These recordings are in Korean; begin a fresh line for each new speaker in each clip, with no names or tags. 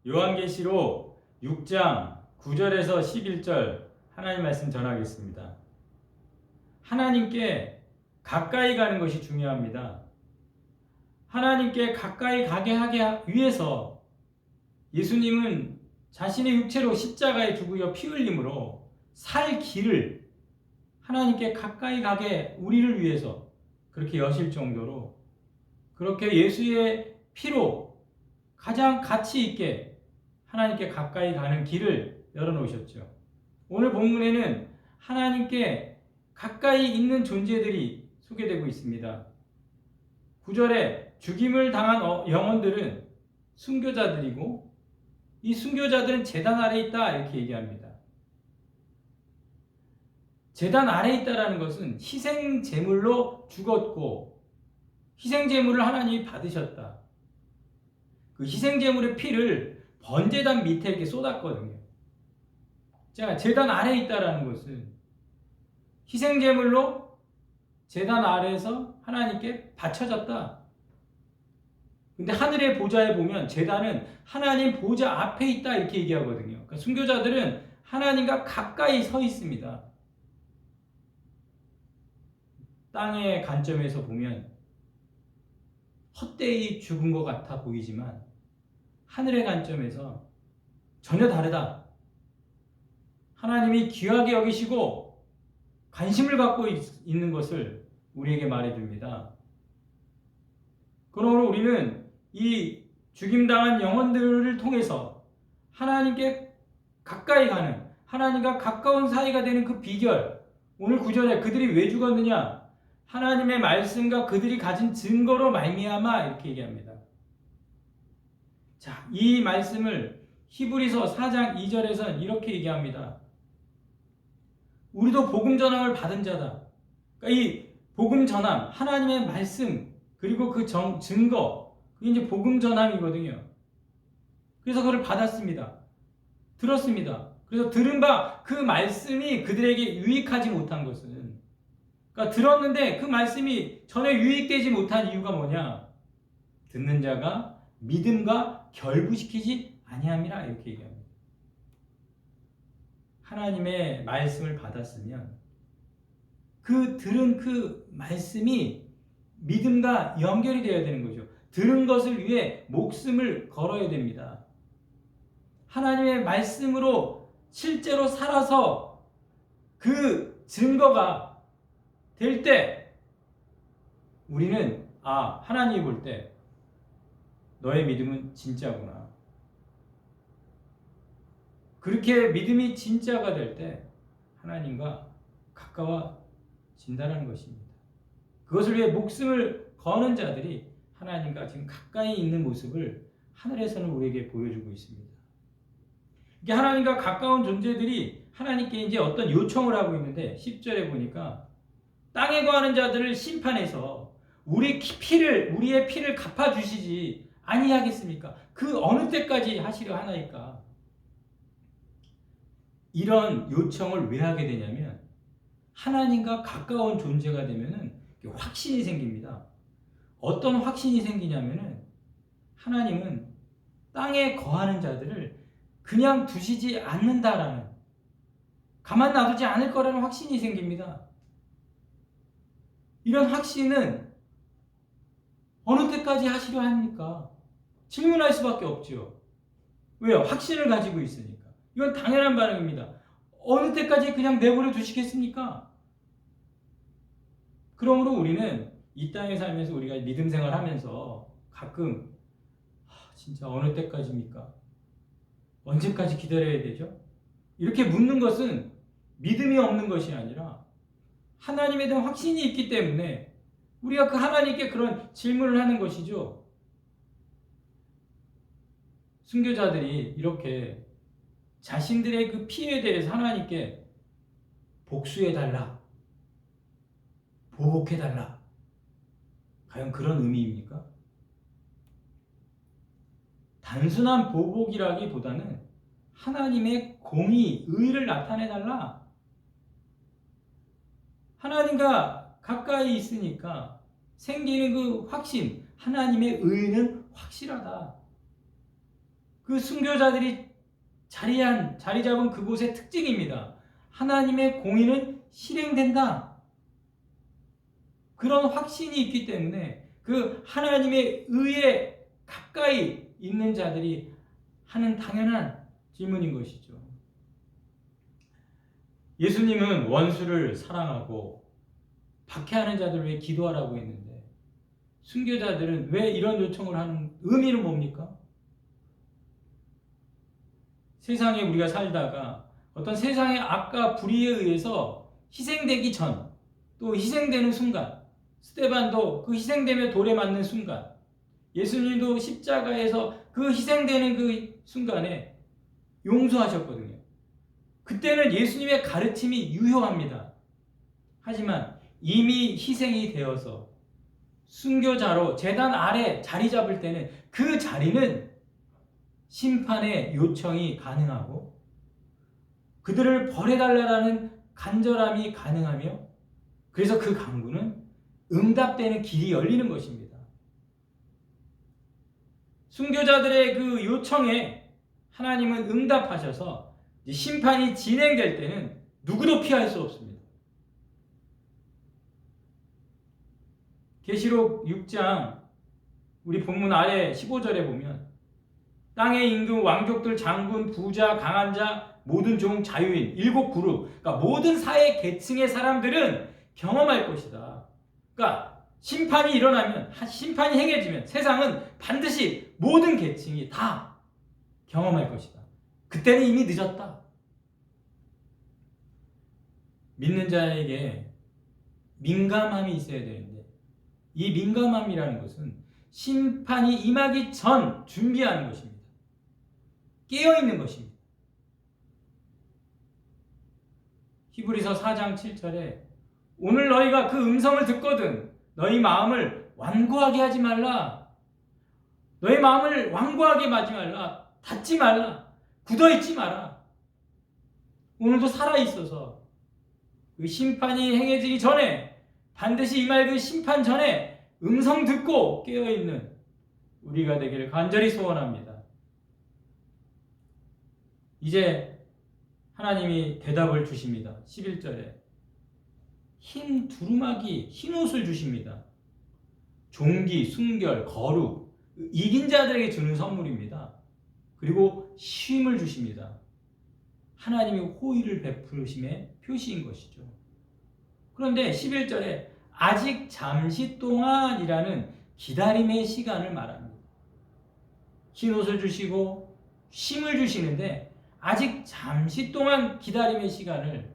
요한계시록 6장 9절에서 11절 하나님 말씀 전하겠습니다. 하나님께 가까이 가는 것이 중요합니다. 하나님께 가까이 가게 하기 위해서 예수님은 자신의 육체로 십자가에 죽으여 피 흘림으로 살 길을 하나님께 가까이 가게 우리를 위해서 그렇게 여실 정도로 그렇게 예수의 피로 가장 가치 있게 하나님께 가까이 가는 길을 열어놓으셨죠. 오늘 본문에는 하나님께 가까이 있는 존재들이 소개되고 있습니다. 9절에 죽임을 당한 영혼들은 순교자들이고 이 순교자들은 제단 아래 있다 이렇게 얘기합니다. 제단 아래 있다라는 것은 희생 제물로 죽었고 희생 제물을 하나님이 받으셨다. 그 희생 제물의 피를 번제단 밑에 이렇게 쏟았거든요. 자, 제단 아래 있다라는 것은 희생 제물로 제단 아래에서 하나님께 바쳐졌다. 근데 하늘의 보좌에 보면 제단은 하나님 보좌 앞에 있다 이렇게 얘기하거든요. 그러니까 순교자들은 하나님과 가까이 서 있습니다. 땅의 관점에서 보면 헛되이 죽은 것 같아 보이지만 하늘의 관점에서 전혀 다르다. 하나님이 귀하게 여기시고 관심을 갖고 있는 것을 우리에게 말해줍니다. 그러므로 우리는 이 죽임당한 영혼들을 통해서 하나님께 가까이 가는, 하나님과 가까운 사이가 되는 그 비결, 오늘 9절에 그들이 왜 죽었느냐? 하나님의 말씀과 그들이 가진 증거로 말미암아 이렇게 얘기합니다. 자, 이 말씀을 히브리서 4장 2절에서는 이렇게 얘기합니다. 우리도 복음 전함을 받은 자다. 그러니까 이 복음 전함, 하나님의 말씀, 그리고 그 증거, 그게 이제 복음 전함이거든요. 그래서 그걸 받았습니다. 들었습니다. 그래서 들은 바 그 말씀이 그들에게 유익하지 못한 것은, 그러니까 들었는데 그 말씀이 전혀 유익되지 못한 이유가 뭐냐? 듣는 자가 믿음과 결부시키지 아니함이라 이렇게 얘기합니다. 하나님의 말씀을 받았으면 그 들은 그 말씀이 믿음과 연결이 되어야 되는 거죠. 들은 것을 위해 목숨을 걸어야 됩니다. 하나님의 말씀으로 실제로 살아서 그 증거가 될 때 우리는 하나님이 볼 때 너의 믿음은 진짜구나. 그렇게 믿음이 진짜가 될 때 하나님과 가까워진다는 것입니다. 그것을 위해 목숨을 거는 자들이 하나님과 지금 가까이 있는 모습을 하늘에서는 우리에게 보여주고 있습니다. 이게 하나님과 가까운 존재들이 하나님께 이제 어떤 요청을 하고 있는데 10절에 보니까 땅에 거하는 자들을 심판해서 우리의 피를 갚아주시지 아니하겠습니까? 그 어느 때까지 하시려 하나이까? 이런 요청을 왜 하게 되냐면 하나님과 가까운 존재가 되면은 확신이 생깁니다. 어떤 확신이 생기냐면은 하나님은 땅에 거하는 자들을 그냥 두시지 않는다라는, 가만 놔두지 않을 거라는 확신이 생깁니다. 이런 확신은 어느 때까지 하시려 합니까? 질문할 수밖에 없죠. 왜요? 확신을 가지고 있으니까. 이건 당연한 반응입니다. 어느 때까지 그냥 내버려 두시겠습니까? 그러므로 우리는 이 땅에 살면서 우리가 믿음 생활하면서 가끔 진짜 어느 때까지입니까? 언제까지 기다려야 되죠? 이렇게 묻는 것은 믿음이 없는 것이 아니라 하나님에 대한 확신이 있기 때문에 우리가 그 하나님께 그런 질문을 하는 것이죠. 순교자들이 이렇게 자신들의 그 피에 대해서 하나님께 복수해달라, 보복해달라, 과연 그런 의미입니까? 단순한 보복이라기보다는 하나님의 공의, 의를 나타내달라. 하나님과 가까이 있으니까 생기는 그 확신, 하나님의 의는 확실하다. 그 순교자들이 자리 잡은 그곳의 특징입니다. 하나님의 공의는 실행된다. 그런 확신이 있기 때문에 그 하나님의 의에 가까이 있는 자들이 하는 당연한 질문인 것이죠. 예수님은 원수를 사랑하고 박해하는 자들 위해 기도하라고 했는데 순교자들은 왜 이런 요청을 하는 의미는 뭡니까? 세상에 우리가 살다가 어떤 세상의 악과 불의에 의해서 희생되기 전, 또 희생되는 순간, 스데반도 그 희생되며 돌에 맞는 순간, 예수님도 십자가에서 그 희생되는 그 순간에 용서하셨거든요. 그때는 예수님의 가르침이 유효합니다. 하지만 이미 희생이 되어서 순교자로 제단 아래 자리 잡을 때는 그 자리는 심판의 요청이 가능하고 그들을 벌해달라는 간절함이 가능하며 그래서 그 간구는 응답되는 길이 열리는 것입니다. 순교자들의 그 요청에 하나님은 응답하셔서 심판이 진행될 때는 누구도 피할 수 없습니다. 계시록 6장 우리 본문 아래 15절에 보면 땅의 임금, 왕족들, 장군, 부자, 강한 자, 모든 종, 자유인, 7그룹, 그러니까 모든 사회 계층의 사람들은 경험할 것이다. 그러니까 심판이 일어나면, 심판이 행해지면 세상은 반드시 모든 계층이 다 경험할 것이다. 그때는 이미 늦었다. 믿는 자에게 민감함이 있어야 되는데 이 민감함이라는 것은 심판이 임하기 전 준비하는 것입니다. 깨어있는 것입니다. 히브리서 4장 7절에 오늘 너희가 그 음성을 듣거든 너희 마음을 완고하게 하지 말라. 너희 마음을 완고하게 하지 말라. 닫지 말라. 굳어있지 마라. 오늘도 살아있어서 그 심판이 행해지기 전에 반드시 임할 그 심판 전에 음성 듣고 깨어있는 우리가 되기를 간절히 소원합니다. 이제 하나님이 대답을 주십니다. 11절에 흰 두루마기, 흰 옷을 주십니다. 종기, 순결, 거룩, 이긴 자들에게 주는 선물입니다. 그리고 쉼을 주십니다. 하나님이 호의를 베푸심의 표시인 것이죠. 그런데 11절에 아직 잠시 동안이라는 기다림의 시간을 말합니다. 흰 옷을 주시고 쉼을 주시는데 아직 잠시 동안 기다림의 시간을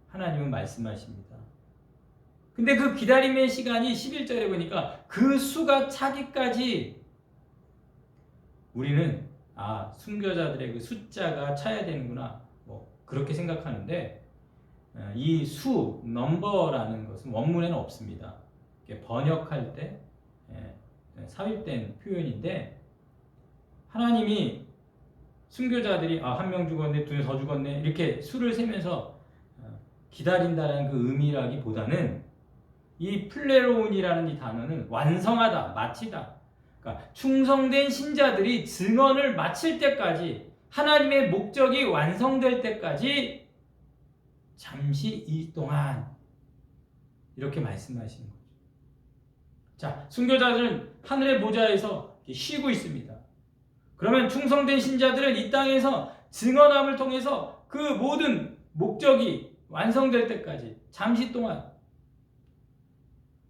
하나님은 말씀하십니다. 근데 그 기다림의 시간이 11절에 보니까 그 수가 차기까지 우리는 순교자들의 그 숫자가 차야 되는구나 그렇게 생각하는데 이 수, 넘버라는 것은 원문에는 없습니다. 번역할 때 삽입된 표현인데 하나님이 순교자들이 한 명 죽었네, 2명 더 죽었네 이렇게 수를 세면서 기다린다는 그 의미라기보다는 이 플레로운이라는 이 단어는 완성하다, 마치다. 그러니까 충성된 신자들이 증언을 마칠 때까지 하나님의 목적이 완성될 때까지 잠시 이 동안 이렇게 말씀하시는 거죠. 자, 순교자들은 하늘의 보좌에서 쉬고 있습니다. 그러면 충성된 신자들은 이 땅에서 증언함을 통해서 그 모든 목적이 완성될 때까지 잠시 동안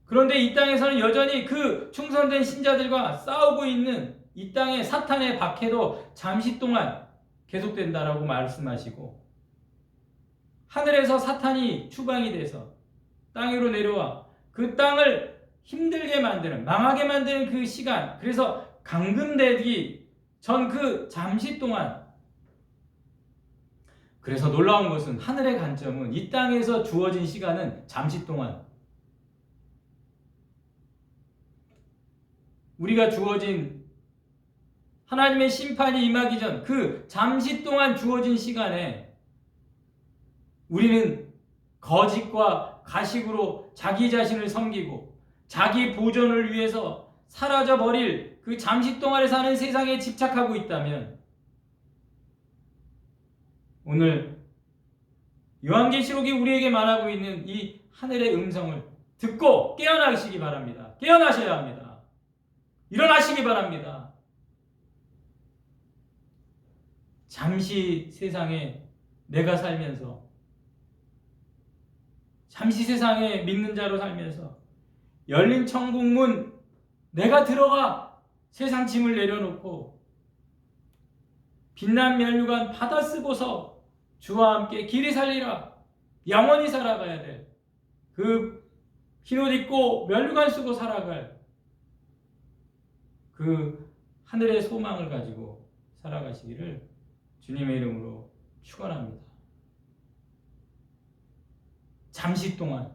그런데 이 땅에서는 여전히 그 충성된 신자들과 싸우고 있는 이 땅의 사탄의 박해도 잠시 동안 계속된다라고 말씀하시고 하늘에서 사탄이 추방이 돼서 땅 위로 내려와 그 땅을 힘들게 만드는 망하게 만드는 그 시간 그래서 감금되기 전 그 잠시 동안 그래서 놀라운 것은 하늘의 관점은 이 땅에서 주어진 시간은 잠시 동안 우리가 주어진 하나님의 심판이 임하기 전 그 잠시 동안 주어진 시간에 우리는 거짓과 가식으로 자기 자신을 섬기고 자기 보존을 위해서 사라져버릴 그 잠시 동안에 사는 세상에 집착하고 있다면 오늘 요한계시록이 우리에게 말하고 있는 이 하늘의 음성을 듣고 깨어나시기 바랍니다. 깨어나셔야 합니다. 일어나시기 바랍니다. 잠시 세상에 내가 살면서, 잠시 세상에 믿는 자로 살면서 열린 천국문 내가 들어가 세상 짐을 내려놓고 빛난 면류관 받아 쓰고서 주와 함께 길이 살리라, 영원히 살아가야 될 그 흰옷 입고 면류관 쓰고 살아갈 그 하늘의 소망을 가지고 살아가시기를 주님의 이름으로 축원합니다. 잠시 동안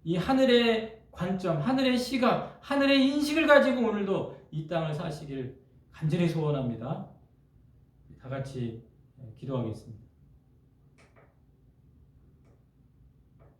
이 하늘의 관점, 하늘의 시각, 하늘의 인식을 가지고 오늘도 이 땅을 사시길 간절히 소원합니다. 다 같이 기도하겠습니다.